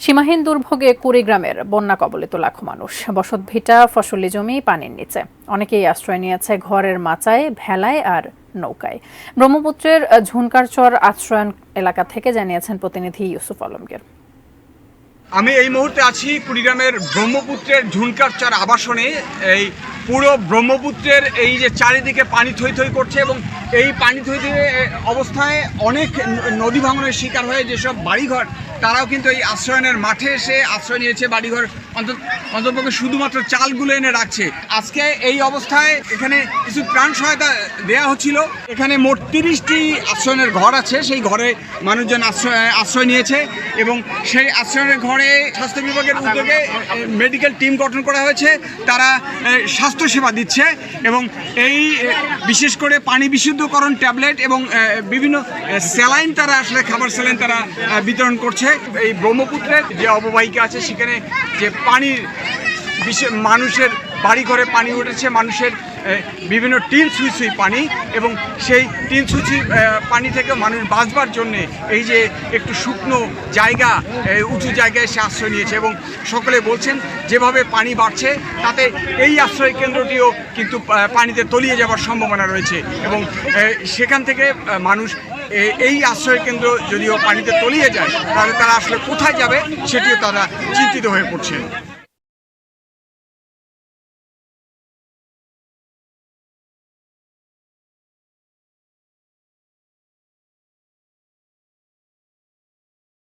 সীমাহীন দুর্ভোগে কুড়িগ্রামের বন্যা কবলিত লাখো মানুষ। বসতভিটা, ফসলি জমি পানির নিচে। অনেকেই আশ্রয় নিয়েছে ঘরের মাচায়, ভেলায় আর নৌকায়। ব্রহ্মপুত্রের ঝুনকারচর আশ্রয়ন এলাকা থেকে জানিয়েছেন প্রতিনিধি ইউসুফ আলমগীর। আমি এই মুহূর্তে আছি কুড়িগ্রামের ব্রহ্মপুত্রের ঝুনকারচর আবাসনে। এই পুরো ব্রহ্মপুত্রের এই যে চারিদিকে পানি থই থই করছে এবং এই পানি থই থই অবস্থায় অনেক নদী ভাঙনের শিকার হয়ে যেসব বাড়িঘর, তারাও কিন্তু এই আশ্রয়নের মাঠে এসে আশ্রয় নিয়েছে। বাড়িঘর অন্ততপক্ষে শুধুমাত্র চালগুলো এনে রাখছে। আজকে এই অবস্থায় এখানে কিছু ত্রাণ সহায়তা দেওয়া হচ্ছিল। এখানে মোট 30টি আশ্রয়নের ঘর আছে। সেই ঘরে মানুষজন আশ্রয় নিয়েছে এবং সেই আশ্রয়নের ঘরে স্বাস্থ্য বিভাগের উদ্যোগে মেডিকেল টিম গঠন করা হয়েছে। তারা স্বাস্থ্যসেবা দিচ্ছে এবং এই বিশেষ করে পানি বিশুদ্ধকরণ ট্যাবলেট এবং বিভিন্ন স্যালাইন, তারা আসলে খাবার স্যালাইন তারা বিতরণ করছে। এই ব্রহ্মপুত্রের যে অববাহিকা আছে সেখানে যে পানির মানুষের বাড়ি ঘরে পানি উঠেছে, মানুষের বিভিন্ন টিন সুইচুই পানি, এবং সেই টিন সুইচি পানি থেকে মানুষ বাঁচবার জন্যে এই যে একটু শুকনো জায়গা, উঁচু জায়গায় সে আশ্রয় নিয়েছে। এবং সকলে বলছেন যেভাবে পানি বাড়ছে তাতে এই আশ্রয় কেন্দ্রটিও কিন্তু পানিতে তলিয়ে যাওয়ার সম্ভাবনা রয়েছে এবং সেখান থেকে মানুষ এই আশ্রয় কেন্দ্র যদিও পানিতে তলিয়ে যায় তাহলে তারা আসলে কোথায় যাবে সেটিও তারা চিন্তিত হয়ে পড়ছে।